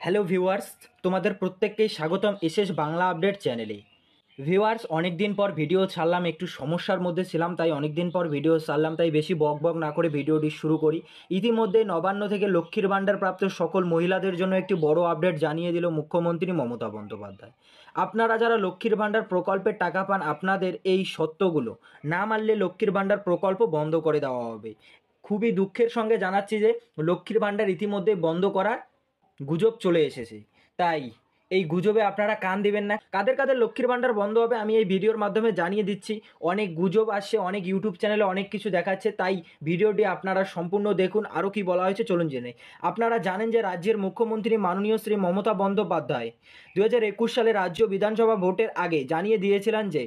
Hello viewers, তোমাদের প্রত্যেককেই স্বাগতম এসএস বাংলা আপডেট চ্যানেলে। ভিউয়ার্স, অনেক দিন পর ভিডিও ছাড়লাম, একটু সমস্যার মধ্যে ছিলাম, তাই অনেক দিন পর ভিডিও ছাড়লাম, তাই বেশি বক বক না করে ভিডিওটি শুরু করি। ইতিমধ্যে নবান্ন থেকে লক্ষ্মীর ভাণ্ডার প্রাপ্ত সকল মহিলাদের জন্য একটি বড় আপডেট জানিয়ে দিল মুখ্যমন্ত্রী মমতা বন্দ্যোপাধ্যায়। আপনারা যারা লক্ষ্মীর ভাণ্ডার প্রকল্পের টাকা পান, আপনাদের এই সত্যগুলো না মানলে লক্ষ্মীর ভাণ্ডার প্রকল্প বন্ধ করে দেওয়া হবে। খুবই দুঃখের সঙ্গে জানাচ্ছি যে লক্ষ্মীর ভাণ্ডার ইতিমধ্যে বন্ধ করার গুজব চলে এসেছে, তাই এই গুজবে আপনারা কান দিবেন না। কাদের কাদের লক্ষ্মীর ভাণ্ডার বন্ধ হবে আমি এই ভিডিওর মাধ্যমে জানিয়ে দিচ্ছি। অনেক গুজব আসছে, অনেক ইউটিউব চ্যানেলে অনেক কিছু দেখাচ্ছে, তাই ভিডিওটি আপনারা সম্পূর্ণ দেখুন। আরও কি বলা হয়েছে চলুন জেনে। আপনারা জানেন যে রাজ্যের মুখ্যমন্ত্রী মাননীয় শ্রী মমতা বন্দ্যোপাধ্যায় 2021 সালে রাজ্য বিধানসভা ভোটের আগে জানিয়ে দিয়েছিলেন যে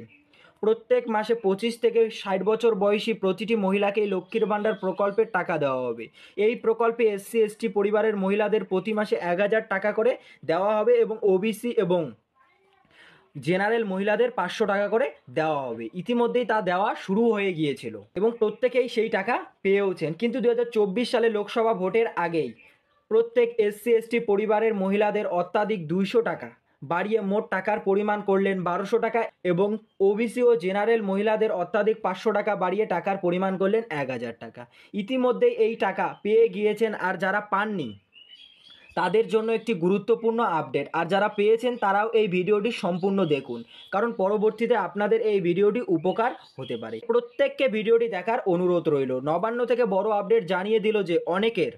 প্রত্যেক মাসে 25 থেকে 60 বছর বয়সী প্রতিটি মহিলাকে এই লক্ষ্মীর ভাণ্ডার প্রকল্পের টাকা দেওয়া হবে। এই প্রকল্পে এসসি এসটি পরিবারের মহিলাদের প্রতি মাসে 1000 টাকা করে দেওয়া হবে এবং ওবিসি এবং জেনারেল মহিলাদের 500 টাকা করে দেওয়া হবে। ইতিমধ্যেই তা দেওয়া শুরু হয়ে গিয়েছিল এবং প্রত্যেকেই সেই টাকা পেয়েওছেন। কিন্তু 2024 সালে লোকসভা ভোটের আগেই প্রত্যেক এসসি এসটি পরিবারের মহিলাদের অত্যাধিক 200 টাকা বাড়িয়ে মোট টাকার পরিমাণ করলেন 1200 টাকা এবং ওবিসি ও জেনারেল মহিলাদের অত্যাধিক 500 টাকা বাড়িয়ে টাকার পরিমাণ করলেন 1000 টাকা। ইতিমধ্যেই এই টাকা পেয়ে গিয়েছেন, আর যারা পাননি তাদের জন্য একটি গুরুত্বপূর্ণ আপডেট। আর যারা পেয়েছেন তারাও এই ভিডিওটি সম্পূর্ণ দেখুন, কারণ পরবর্তীতে আপনাদের এই ভিডিওটি উপকার হতে পারে। প্রত্যেককে ভিডিওটি দেখার অনুরোধ রইল। নবান্ন থেকে বড় আপডেট জানিয়ে দিল যে অনেকের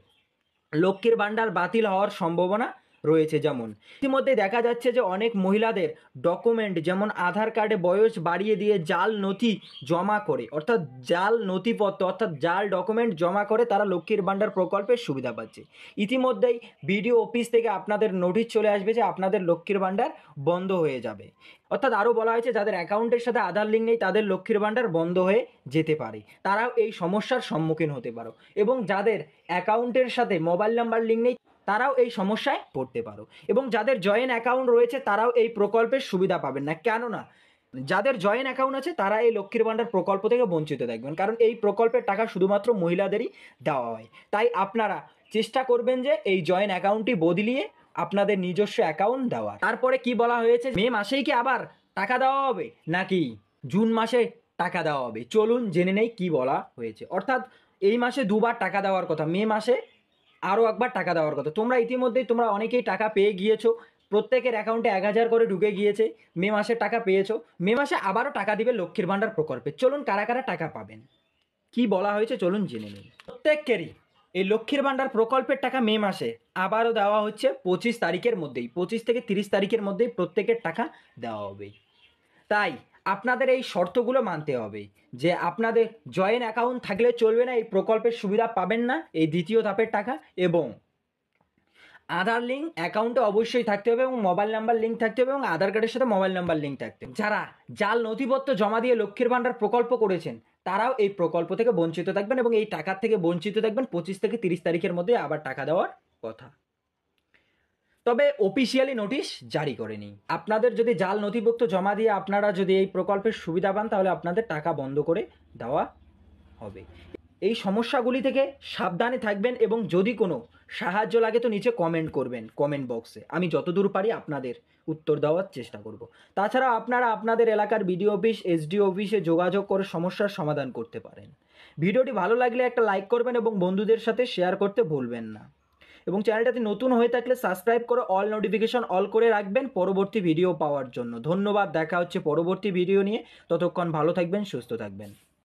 লক্ষ্মীর ভাণ্ডার বাতিল হওয়ার সম্ভাবনা রয়েছে। যেমন ইতিমধ্যে দেখা যাচ্ছে যে অনেক মহিলাদের ডকুমেন্ট যেমন আধার কার্ডে বয়স বাড়িয়ে দিয়ে জাল নথি জমা করে, অর্থাৎ জাল নথিপত্র অর্থাৎ জাল ডকুমেন্ট জমা করে তারা লক্ষ্মীর ভাণ্ডার প্রকল্পের সুবিধা পাচ্ছে। ইতিমধ্যেই বিডিও অফিস থেকে আপনাদের নোটিশ চলে আসবে যে আপনাদের লক্ষ্মীর ভাণ্ডার বন্ধ হয়ে যাবে। অর্থাৎ আরও বলা হয়েছে যাদের অ্যাকাউন্টের সাথে আধার লিঙ্ক নেই তাদের লক্ষ্মীর ভাণ্ডার বন্ধ হয়ে যেতে পারে, তারাও এই সমস্যার সম্মুখীন হতে পারো। এবং যাদের অ্যাকাউন্টের সাথে মোবাইল নাম্বার লিঙ্ক নেই তারাও এই সমস্যায় পড়তে পারো। এবং যাদের জয়েন্ট অ্যাকাউন্ট রয়েছে তারাও এই প্রকল্পের সুবিধা পাবেন না, কেননা যাদের জয়েন্ট অ্যাকাউন্ট আছে তারা এই লক্ষ্মীর ভাণ্ডার প্রকল্প থেকে বঞ্চিত থাকবেন, কারণ এই প্রকল্পের টাকা শুধুমাত্র মহিলাদেরই দেওয়া হয়। তাই আপনারা চেষ্টা করবেন যে এই জয়েন্ট অ্যাকাউন্টটি বদলিয়ে আপনাদের নিজস্ব অ্যাকাউন্ট দেওয়ার। তারপরে কি বলা হয়েছে, মে মাসেই কি আবার টাকা দেওয়া হবে নাকি জুন মাসে টাকা দেওয়া হবে, চলুন জেনে নেই কি বলা হয়েছে। অর্থাৎ এই মাসে দুবার টাকা দেওয়ার কথা, মে মাসে আরও একবার টাকা দেওয়ার কথা। তোমরা অনেকেই টাকা পেয়ে গিয়েছো, প্রত্যেকের অ্যাকাউন্টে 1000 করে ঢুকে গিয়েছে, মে মাসে টাকা পেয়েছো, মে মাসে আবারও টাকা দিবে লক্ষ্মীর ভাণ্ডার প্রকল্পে। চলুন কারা কারা টাকা পাবেন, কি বলা হয়েছে চলুন জেনে নিন। প্রত্যেকেরই এই লক্ষ্মীর ভাণ্ডার প্রকল্পের টাকা মে মাসে আবারও দেওয়া হচ্ছে 25 তারিখের মধ্যেই, 25 থেকে 30 তারিখের মধ্যেই প্রত্যেকের টাকা দেওয়া হবে। তাই আপনাদের এই শর্তগুলো মানতে হবে যে আপনাদের জয়েন্ট অ্যাকাউন্ট থাকলে চলবে না, এই প্রকল্পের সুবিধা পাবেন না এই দ্বিতীয় ধাপের টাকা, এবং আধার লিঙ্ক অ্যাকাউন্টে অবশ্যই থাকতে হবে এবং মোবাইল নাম্বার লিঙ্ক থাকতে হবে এবং আধার কার্ডের সাথে মোবাইল নাম্বার লিঙ্ক থাকতে হবে। যারা জাল নথিপত্র জমা দিয়ে লক্ষ্মীর ভাণ্ডার প্রকল্প করেছেন তারাও এই প্রকল্প থেকে বঞ্চিত থাকবেন এবং এই টাকার থেকে বঞ্চিত থাকবেন। 25 থেকে 30 তারিখের মধ্যে আবার টাকা দেওয়ার কথা, তবে অফিসিয়ালি নোটিশ জারি করেনি। আপনাদের যদি জাল নথিপত্র জমা দিয়ে আপনারা যদি এই প্রকল্পের সুবিধা পান তাহলে আপনাদের টাকা বন্ধ করে দেওয়া হবে। এই সমস্যাগুলি থেকে সাবধানে থাকবেন এবং যদি কোনো সাহায্য লাগে তো নিচে কমেন্ট করবেন, কমেন্ট বক্সে আমি যতদূর পারি আপনাদের উত্তর দেওয়ার চেষ্টা করব। তাছাড়া আপনারা আপনাদের এলাকার বিডিও অফিস এসডিও অফিসে যোগাযোগ করে সমস্যার সমাধান করতে পারেন। ভিডিওটি ভালো লাগলে একটা লাইক করবেন এবং বন্ধুদের সাথে শেয়ার করতে ভুলবেন না, এবং চ্যানেলটাতে নতুন হয়ে থাকলে সাবস্ক্রাইব করে অল নোটিফিকেশন অল করে রাখবেন পরবর্তী ভিডিও পাওয়ার জন্য। ধন্যবাদ, দেখা হচ্ছে পরবর্তী ভিডিও নিয়ে, ততক্ষণ ভালো থাকবেন, সুস্থ থাকবেন।